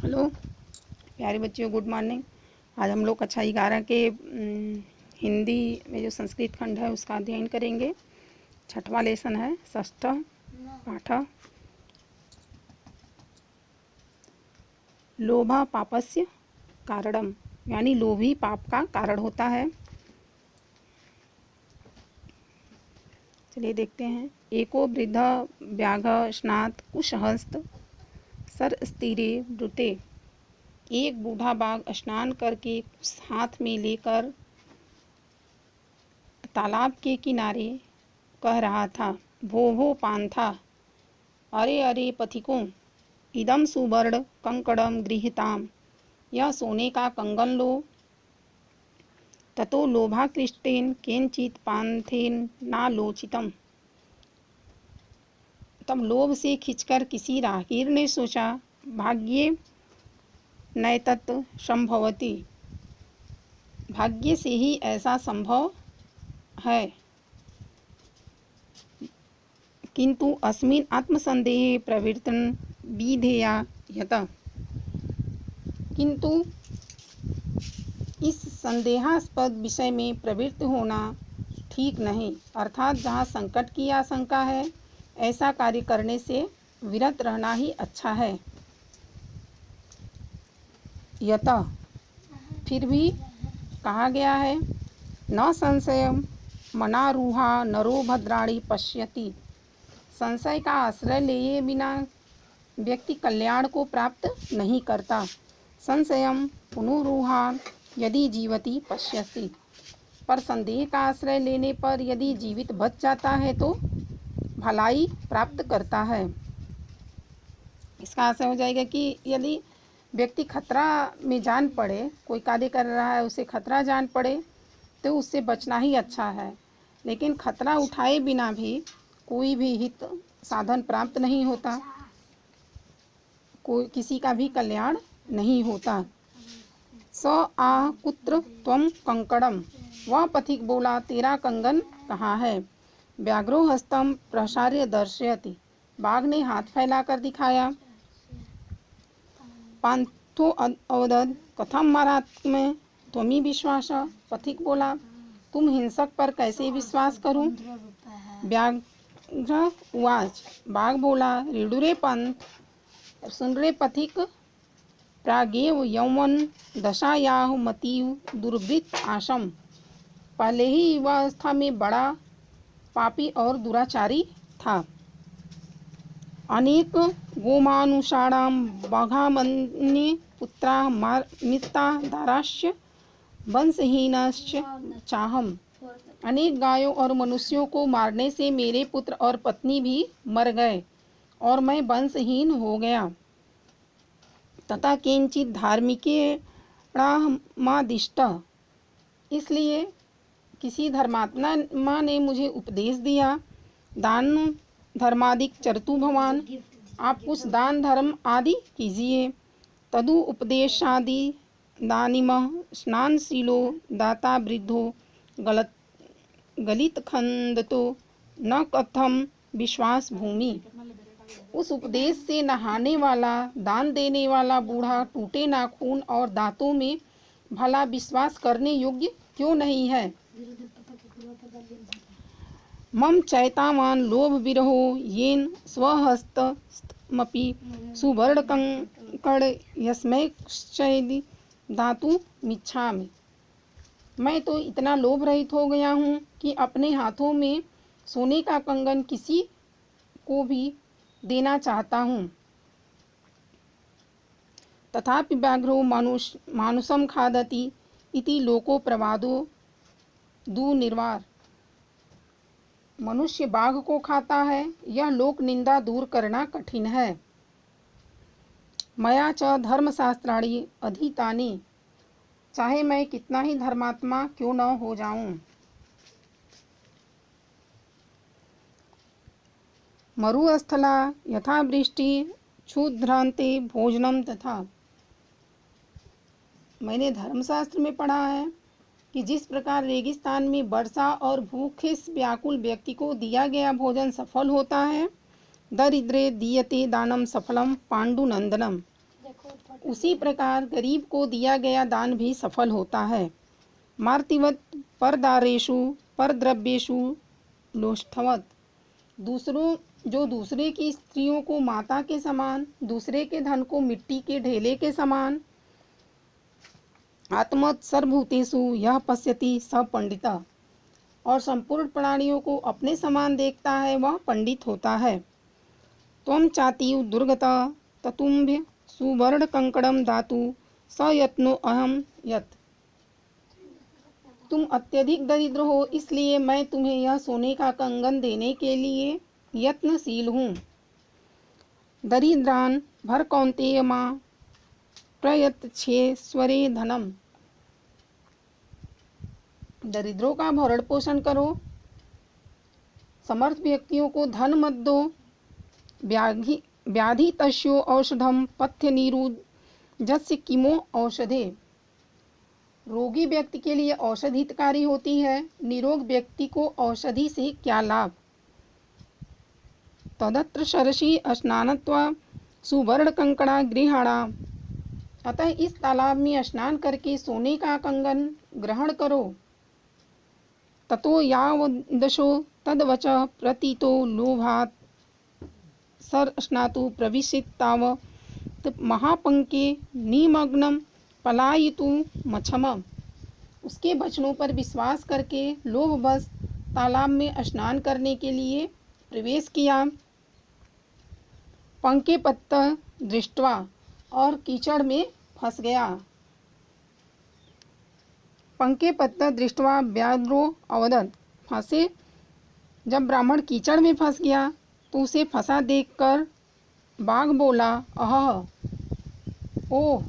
Hello प्यारे बच्चों, good morning. आज हम लोग कक्षा 11 के हिंदी में जो संस्कृत खंड है उसका अध्ययन करेंगे। छठवां लेसन है, षष्ठ पाठ। लोभा पापस्य कारणम, यानी लोभ ही पाप का कारण होता है। चलिए देखते हैं। एको वृद्ध व्याघ स्नात कुशहस्त सर स्थिरे ब्रुते। एक बूढ़ा बाघ स्नान करके हाथ में लेकर तालाब के किनारे कह रहा था, भो भो पांथा, अरे अरे पथिकों, इदम सुवर्ण कंकड़म गृहीताम, यह सोने का कंगन लो। ततो लोभाकृष्टेन केनचित पांथेन नालोचितम। तब लोभ से खिंचकर किसी राहगीर ने सोचा, भाग्ये नैतत् संभवति, भाग्य से ही ऐसा संभव है। किंतु अस्मिन् आत्मसंदेहे प्रवृत्तन विधेया यत, किंतु इस संदेहास्पद विषय में प्रवृत्त होना ठीक नहीं, अर्थात जहाँ संकट की आशंका है ऐसा कार्य करने से विरत रहना ही अच्छा है। यत फिर भी कहा गया है, न संशयम मनारूहा नरो भद्राणि पश्यति, संशय का आश्रय लिए बिना व्यक्ति कल्याण को प्राप्त नहीं करता। संशयम पुनरुहान यदि जीवति पश्यति, पर संदेह का आश्रय लेने पर यदि जीवित बच जाता है तो भलाई प्राप्त करता है। इसका आशय हो जाएगा कि यदि व्यक्ति खतरा में जान पड़े, कोई कार्य कर रहा है उसे खतरा जान पड़े तो उससे बचना ही अच्छा है, लेकिन खतरा उठाए बिना भी कोई भी हित साधन प्राप्त नहीं होता, कोई किसी का भी कल्याण नहीं होता। स आह कुत्र त्वं कंकड़म, वह पथिक बोला, तेरा कंगन कहाँ है। व्याघ्रो हस्तम प्रसार्य दर्शयति, बाघ ने हाथ फैलाकर दिखाया। पांथो अवदद कथम मारात्म्य त्वमी विश्वास, पथिक बोला, तुम हिंसक पर कैसे विश्वास करूं। व्याघ्र उवाच, बाघ बोला, ऋडुरे पंथ, सुन रे पथिक, प्रागेव यौवन दशायाह मतीव दुर्वृत्त आशम, पहले ही युवा अवस्था में बड़ा पापी और दुराचारी था। अनेक गोमानुषाणाम बाघामन्ये पुत्रा मृता दाराश्च वंशहीनश्च चाहम, अनेक गायों और मनुष्यों को मारने से मेरे पुत्र और पत्नी भी मर गए और मैं वंशहीन हो गया। तथा किंचित धार्मिकेणामादिष्ट, इसलिए किसी धर्मात्मा ने मुझे उपदेश दिया, दान धर्मादिक चरतु भवान, आप कुछ दान धर्म आदि कीजिए। तदु उपदेशादि दानिमः स्नानशीलो दाता वृद्धो गलित खंदतो न कथम विश्वास भूमि, उस उपदेश से नहाने वाला, दान देने वाला बूढ़ा टूटे नाखून और दांतों में भला विश्वास करने योग्य क्यों नहीं है। मम चैतावान लोभ विरहो येन स्वहस्तमपि सुवर्ण कंकड़ यस्मैश्चैदि धातु मिच्छामि, मैं तो इतना लोभ रहित हो गया हूँ कि अपने हाथों में सोने का कंगन किसी को भी देना चाहता हूँ। तथापि व्याघ्रो मानुषम खादति इति लोको प्रवादो दुर्निवार, मनुष्य बाघ को खाता है, यह लोक निंदा दूर करना कठिन है। मया च धर्मशास्त्राणि अधीतानि, चाहे मैं कितना ही धर्मात्मा क्यों न हो जाऊं। मरुस्थला यथा वृष्टि क्षुद्रांते भोजनम तथा, मैंने धर्मशास्त्र में पढ़ा है कि जिस प्रकार रेगिस्तान में वर्षा और भूखे व्याकुल व्यक्ति को दिया गया भोजन सफल होता है, दरिद्रे दीयते दानम सफलम पांडुनंदनम, उसी प्रकार गरीब को दिया गया दान भी सफल होता है। मार्तिवत परदारेषु परद्रव्येषु लोष्ठवत। दूसरे की स्त्रियों को माता के समान, दूसरे के धन को मिट्टी के ढेले के समान, आत्मत सर्वभूतेषु यह पश्यति स पंडिता, और संपूर्ण प्राणियों को अपने समान देखता है, वह पंडित होता है। त्वं चातीव दुर्गता ततुम्भ्य सुवर्ण कंकड़म धातु स यत्नो अहम यत्। तुम अत्यधिक दरिद्र हो, इसलिए मैं तुम्हें यह सोने का कंगन देने के लिए यत्नशील हूँ। दरिद्रान भर कौन्तेय मां प्रयच्छेस्वरे धनम। दरिद्रों का भरण पोषण करो, समर्थ व्यक्तियों को धन मत दो। व्याधि तस्यो औषधम पथ्य निरुद्धस्य किमो औषधे। रोगी व्यक्ति के लिए औषधि हितकारी होती है, निरोग व्यक्ति को औषधि से क्या लाभ। तदत्र शरसी स्नानत्वा सुवर्ण कंकड़ा गृहाणा। अतः इस तालाब में स्नान करके सोने का कंगन ग्रहण करो। ततो यावदशो तद्वच प्रतीतो लोभात् सर स्नातु प्रविशित तावत् महापंके निमग्नम पलायितु मछम। उसके वचनों पर विश्वास करके लोभवश तालाब में स्नान करने के लिए प्रवेश किया। पंके पत्ता दृष्टवा, और कीचड़ में फंस गया। पंके पत्ता दृष्टवा व्याघ्रो अवदत्। फंसे जब ब्राह्मण कीचड़ में फंस गया तो उसे फंसा देखकर बाघ बोला, अह ओह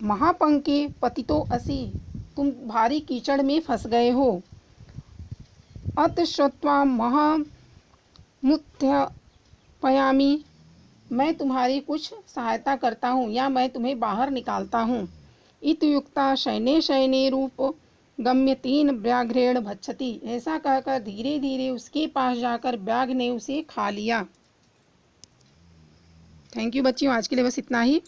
महापंके पतितो असि, तुम भारी कीचड़ में फंस गए हो। अत श्रुत्वा महामुत्थ्यपयामि, मैं तुम्हारी कुछ सहायता करता हूँ या मैं तुम्हें बाहर निकालता हूँ। इत्युक्ता शयने शयने रूप गम्यतेन व्याघ्रेण भक्षति। ऐसा कहकर धीरे धीरे उसके पास जाकर व्याघ्र ने उसे खा लिया। थैंक यू बच्चियों, आज के लिए बस इतना ही।